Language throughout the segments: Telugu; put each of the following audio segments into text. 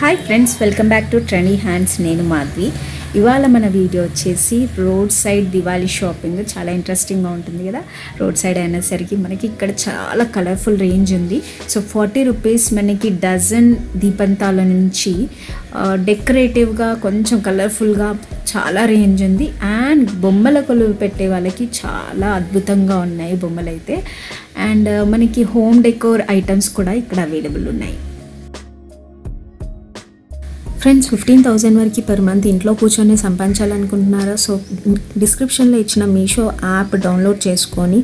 Hi friends, welcome back to trendy hands. నేను మాధవి. ఇవాళ మన వీడియో వచ్చేసి రోడ్ సైడ్ దివాళీ షాపింగ్. చాలా ఇంట్రెస్టింగ్గా ఉంటుంది కదా. రోడ్ సైడ్ అయినసరికి మనకి ఇక్కడ చాలా కలర్ఫుల్ రేంజ్ ఉంది. సో 40 రూపీస్ మనకి డజన్ దీపంతాల నుంచి డెకరేటివ్గా కొంచెం కలర్ఫుల్గా చాలా రేంజ్ ఉంది. అండ్ బొమ్మల కొలువు పెట్టే వాళ్ళకి చాలా అద్భుతంగా ఉన్నాయి బొమ్మలు అయితే. అండ్ మనకి హోమ్ డెకోర్ ఐటమ్స్ కూడా ఇక్కడ అవైలబుల్ ఉన్నాయి. ఫ్రెండ్స్, 15,000 వరకు పర్ మంత్ ఇంట్లో కూర్చొని సంపాదించాలనుకుంటున్నారా? సో డిస్క్రిప్షన్లో ఇచ్చిన మీషో యాప్ డౌన్లోడ్ చేసుకొని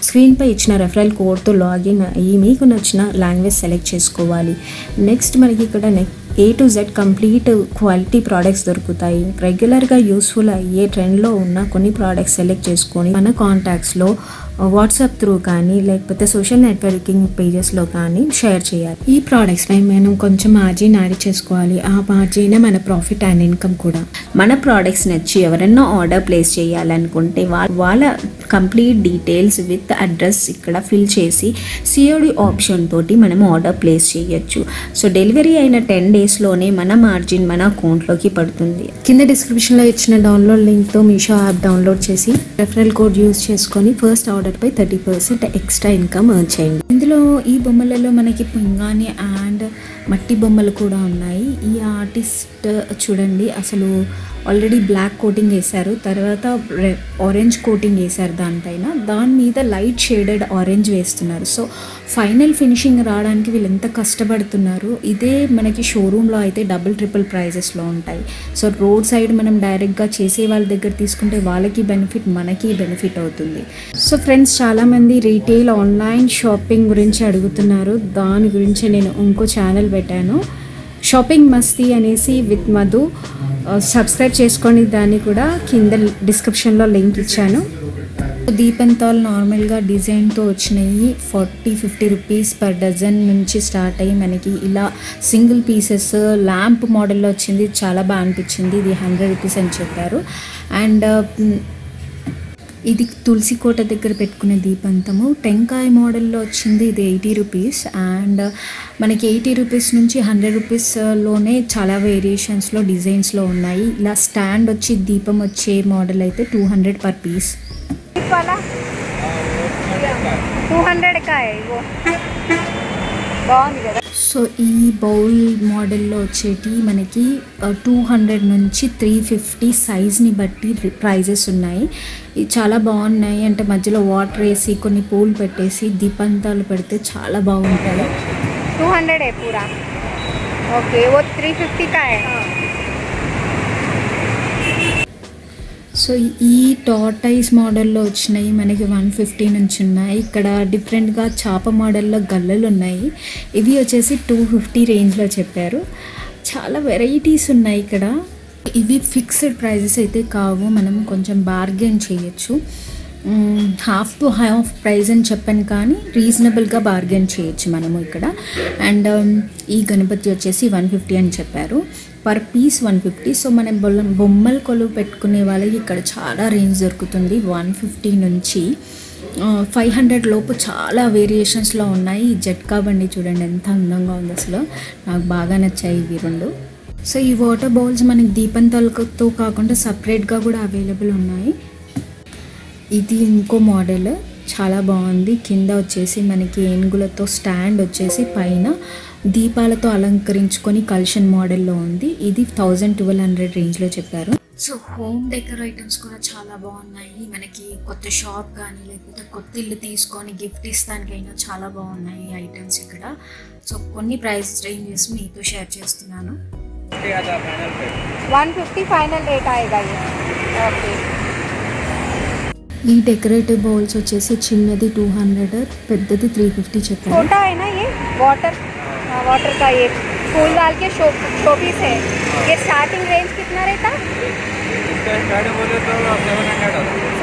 స్క్రీన్పై ఇచ్చిన రెఫరల్ కోడ్తో లాగిన్ అయ్యి మీకు నచ్చిన లాంగ్వేజ్ సెలెక్ట్ చేసుకోవాలి. నెక్స్ట్ మనకి ఇక్కడ A to Z complete quality products దొరుకుతాయి. రెగ్యులర్గా యూస్ఫుల్ అయ్యే ట్రెండ్లో ఉన్న కొన్ని ప్రోడక్ట్స్ సెలెక్ట్ చేసుకొని మన కాంటాక్ట్స్లో వాట్సాప్ త్రూ కానీ లేకపోతే సోషల్ నెట్వర్కింగ్ పేజెస్లో కానీ షేర్ చేయాలి. ఈ ప్రోడక్ట్స్పై మనం కొంచెం మార్జిన్ యాడ్ చేసుకోవాలి. ఆ మార్జిన్ మన ప్రాఫిట్ అండ్ ఇన్కమ్ కూడా. మన ప్రోడక్ట్స్ నచ్చి ఎవరైనా ఆర్డర్ ప్లేస్ చేయాలనుకుంటే వాళ్ళ కంప్లీట్ డీటెయిల్స్ విత్ అడ్రస్ ఇక్కడ ఫిల్ చేసి COD ఆప్షన్ తోటి మనం ఆర్డర్ ప్లేస్ చేయొచ్చు. సో డెలివరీ అయిన 10 డేస్లోనే మన మార్జిన్ మన అకౌంట్లోకి పడుతుంది. కింద డిస్క్రిప్షన్లో ఇచ్చిన డౌన్లోడ్ లింక్తో మీషో యాప్ డౌన్లోడ్ చేసి రెఫరల్ కోడ్ యూజ్ చేసుకొని ఫస్ట్ ఆర్డర్పై 30% ఎక్స్ట్రా ఇన్కమ్ ఎర్న్ చేయండి. ఇందులో ఈ బొమ్మలలో మనకి పింగాణి అండ్ మట్టి బొమ్మలు కూడా ఉన్నాయి. ఈ ఆర్టిస్ట్ చూడండి, అసలు ఆల్రెడీ బ్లాక్ కోటింగ్ వేశారు, తర్వాత ఆరెంజ్ కోటింగ్ వేశారు దానిపైన. దాని మీద లైట్ షేడెడ్ ఆరెంజ్ వేస్తున్నారు. సో ఫైనల్ ఫినిషింగ్ రావడానికి వీళ్ళు ఎంత కష్టపడుతున్నారు. ఇదే మనకి షోరూంలో అయితే డబుల్ ట్రిపుల్ ప్రైజెస్లో ఉంటాయి. సో రోడ్ సైడ్ మనం డైరెక్ట్గా చేసే వాళ్ళ దగ్గర తీసుకుంటే వాళ్ళకి బెనిఫిట్, మనకి బెనిఫిట్ అవుతుంది. సో ఫ్రెండ్స్, చాలామంది రీటైల్ ఆన్లైన్ షాపింగ్ గురించి అడుగుతున్నారు. దాని గురించి నేను ఇంకో ఛానల్ పెట్టాను, షాపింగ్ మస్తీ అనేసి విత్ మధు. సబ్స్క్రైబ్ చేసుకోండి. దాన్ని కూడా కింద డిస్క్రిప్షన్లో లింక్ ఇచ్చాను. దీపంతాలు నార్మల్గా డిజైన్తో వచ్చినాయి. 40-50 రూపీస్ పర్ డజన్ నుంచి స్టార్ట్ అయ్యి మనకి ఇలా సింగిల్ పీసెస్ ల్యాంప్ మోడల్లో వచ్చింది. చాలా బాగా అనిపించింది. ఇది 100 రూపీస్ అని చెప్పారు. అండ్ ఇది తులసి కోట దగ్గర పెట్టుకునే దీపంతము టెంకాయ మోడల్లో వచ్చింది. ఇది 80 రూపీస్. అండ్ మనకి 80 రూపీస్ నుంచి 100 రూపీస్లోనే చాలా వేరియేషన్స్లో డిజైన్స్లో ఉన్నాయి. ఇలా స్టాండ్ వచ్చి దీపం వచ్చే మోడల్ అయితే 200 పర్ పీస్. 200 का है वो, బాగుంది కదా. సో ఈ బౌల్ మోడల్లో వచ్చేటి మనకి 200 నుంచి 350 సైజ్ని బట్టి ప్రైజెస్ ఉన్నాయి. ఇవి చాలా బాగున్నాయి. అంటే మధ్యలో వాటర్ వేసి కొన్ని పూలు పెట్టేసి దీపంతాలు పెడితే చాలా బాగుంటాయి. 200 है पूरा. ओके, वो 350 का है. సో ఈ టార్టైస్ మోడల్లో వచ్చినాయి మనకి 150 నుంచి ఉన్నాయి. ఇక్కడ డిఫరెంట్గా చాప మోడల్లో గల్లలు ఉన్నాయి. ఇవి వచ్చేసి 250 రేంజ్లో చెప్పారు. చాలా వెరైటీస్ ఉన్నాయి ఇక్కడ. ఇవి ఫిక్స్డ్ ప్రైజెస్ అయితే కావు, మనం కొంచెం బార్గెన్ చేయొచ్చు. హాఫ్ టు హాఫ్ ప్రైజ్ అని చెప్పాను, కానీ రీజనబుల్గా బార్గెన్ చేయొచ్చు మనము ఇక్కడ. అండ్ ఈ గణపతి వచ్చేసి 150 అని చెప్పారు. Per piece 150. సో మన బొమ్మల కొలువు పెట్టుకునే వాళ్ళకి ఇక్కడ చాలా రేంజ్ దొరుకుతుంది. 150 నుంచి 500 లోపు చాలా వేరియేషన్స్లో ఉన్నాయి. ఈ జట్కా బండి చూడండి ఎంత అందంగా ఉంది. అసలు నాకు బాగా నచ్చాయి ఇవి రెండు. సో ఈ వాటర్ బౌల్స్ మనకి దీపంతాలతో కాకుండా సపరేట్గా కూడా అవైలబుల్ ఉన్నాయి. ఇది ఇంకో మోడల్, చాలా బాగుంది. కింద వచ్చేసి మనకి ఏనుగులతో స్టాండ్ వచ్చేసి పైన దీపాలతో అలంకరించుకొని కల్షన్ మోడల్లో ఉంది. ఇది 1000-1200 రేంజ్లో చెప్పారు. సో హోమ్ డెకర్ ఐటమ్స్ కూడా చాలా బాగున్నాయి. మనకి కొత్త షాప్ కానీ లేకపోతే కొత్త ఇల్లు తీసుకొని గిఫ్ట్ ఇస్తానికైనా చాలా బాగున్నాయి ఐటమ్స్ ఇక్కడ. సో కొన్ని ప్రైస్ రేంజెస్ మీతో షేర్ చేస్తున్నాను. 150 फाइनल रेट आएगा ये. ओके, ఈ డెకరేటివ్ బౌల్స్ వచ్చేసి చిన్నది 200, పెద్దది 350 చెప్పారు. छोटा है ना ये वाटर का, ये फूल डाल के शोपीस है. ये स्टार्टिंग रेंज कितना रहता?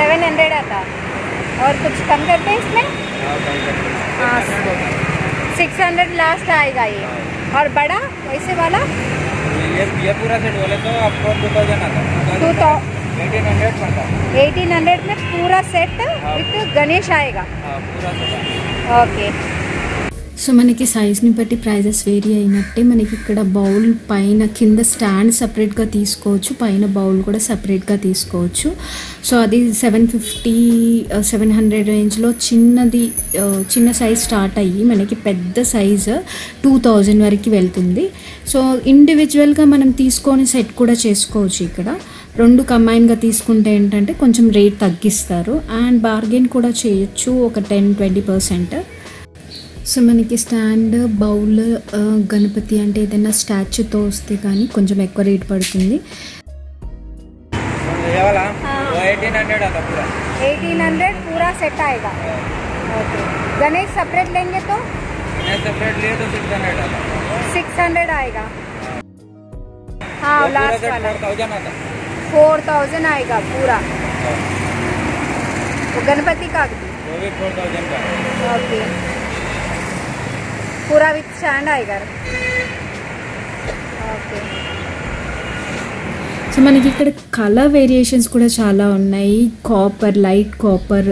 700 आता. और कुछ कम करते हैं इसमें? हाँ, 600 लास्ट आएगा ये. और बड़ा वैसे वाला ये पूरा सेट बोले तो आपको 2000 आता. 1800 में पूरा सेट विथ गणेश आएगा. पूरा सेट. ओके. సో మనకి సైజ్ని బట్టి ప్రైజెస్ వేరీ అయినట్టే మనకి ఇక్కడ బౌల్ పైన కింద స్టాండ్ సపరేట్గా తీసుకోవచ్చు, పైన బౌల్ కూడా సపరేట్గా తీసుకోవచ్చు. సో అది 750-700 రేంజ్లో చిన్న సైజ్ స్టార్ట్ అయ్యి మనకి పెద్ద సైజు 2000 వరకు వెళ్తుంది. సో ఇండివిజువల్గా మనం తీసుకొని సెట్ కూడా చేసుకోవచ్చు. ఇక్కడ రెండు కంబైన్గా తీసుకుంటే ఏంటంటే కొంచెం రేట్ తగ్గిస్తారు అండ్ బార్గెన్ కూడా చేయొచ్చు ఒక 10-20%. సో మనకి స్టాండ్, బౌల్, గణపతి అంటే ఏదైనా స్టాచ్యూతో వస్తే కానీ కొంచెం ఎక్కువ రేట్ పడుతుంది. 1800 पूरा सेट आएगा. ओके. गणेश सेपरेट लेंगे तो सेपरेट लिए तो 600 आएगा. हाँ लास्ट वाला 4000 आएगा पूरा. वो गणपति का भी वो भी 4000 का. ओके. पूरा विथ स्टैंड आएगा. ओके. సో మనకి ఇక్కడ కలర్ వేరియేషన్స్ కూడా చాలా ఉన్నాయి. Copper, light copper,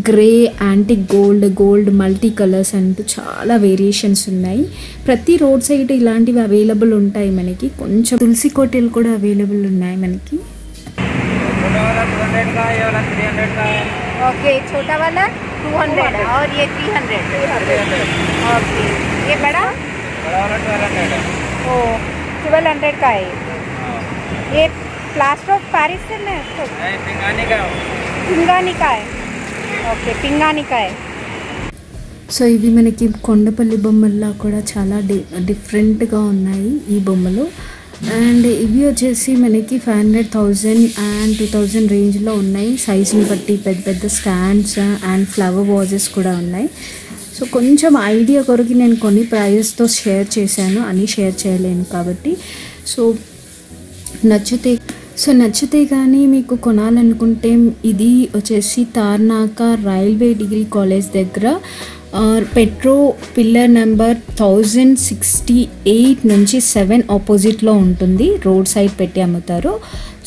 grey, antique gold, multi colours అంటూ చాలా వేరియేషన్స్ ఉన్నాయి. ప్రతి రోడ్ సైడ్ ఇలాంటివి అవైలబుల్ ఉంటాయి మనకి. కొంచెం తులసి కోటలు కూడా అవైలబుల్ ఉన్నాయి మనకి. ओके. छोटा वाला 200 और ये 300. ओके. ये बड़ा वाला 1200 है. ओ 1200 का है. ये प्लास्टर ऑफ पेरिस से ना नहीं, पिंगानी का है. ओके. पिंगानी का है. సో ఇవి మనకి కొండపల్లి బొమ్మల్లా కూడా చాలా డిఫరెంట్గా ఉన్నాయి ఈ బొమ్మలు. అండ్ ఇవి వచ్చేసి మనకి 500,000 అండ్ 2000 రేంజ్లో ఉన్నాయి. సైజుని బట్టి పెద్ద పెద్ద స్టాండ్స్ అండ్ ఫ్లవర్ వాజెస్ కూడా ఉన్నాయి. సో కొంచెం ఐడియా కొరకు నేను కొన్ని ప్రైజెస్తో షేర్ చేశాను, అని షేర్ చేయలేను కాబట్టి. సో నచ్చితే కానీ మీకు కొనాలనుకుంటే ఇది వచ్చేసి తార్నాక రైల్వే డిగ్రీ కాలేజ్ దగ్గర పెట్రో పిల్లర్ నెంబర్ 1068 నుంచి 7 ఆపోజిట్లో ఉంటుంది. రోడ్ సైడ్ పెట్టి అమ్ముతారు.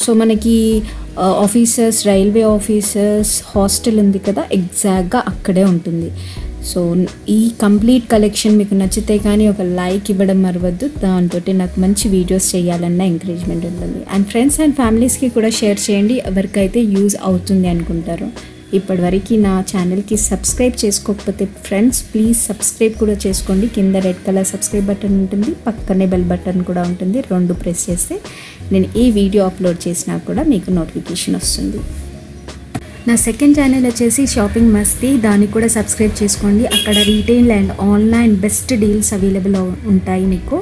సో మనకి ఆఫీసర్స్, రైల్వే ఆఫీసర్స్ హాస్టల్ ఉంది కదా, ఎగ్జాక్ట్గా అక్కడే ఉంటుంది. సో ఈ కంప్లీట్ కలెక్షన్ మీకు నచ్చితే కానీ ఒక లైక్ ఇవ్వడం మరవద్దు. దాంతో నాకు మంచి వీడియోస్ చేయాలన్న ఎంకరేజ్మెంట్ ఉంటుంది. అండ్ ఫ్రెండ్స్ అండ్ ఫ్యామిలీస్కి కూడా షేర్ చేయండి ఎవరికైతే యూజ్ అవుతుంది అనుకుంటారో. ఇప్పటివరకు నా ఛానల్కి సబ్స్క్రైబ్ చేసుకోకపోతే ఫ్రెండ్స్ ప్లీజ్ సబ్స్క్రైబ్ కూడా చేసుకోండి. కింద రెడ్ కలర్ సబ్స్క్రైబ్ బటన్ ఉంటుంది, పక్కనే బెల్ బటన్ కూడా ఉంటుంది. రెండు ప్రెస్ చేస్తే నేను ఏ వీడియో అప్లోడ్ చేసినా కూడా మీకు నోటిఫికేషన్ వస్తుంది. నా సెకండ్ ఛానల్ వచ్చేసి షాపింగ్ మస్తీ, దానికి కూడా సబ్స్క్రైబ్ చేసుకోండి. అక్కడ retail and online best deals available ఉంటాయి మీకు.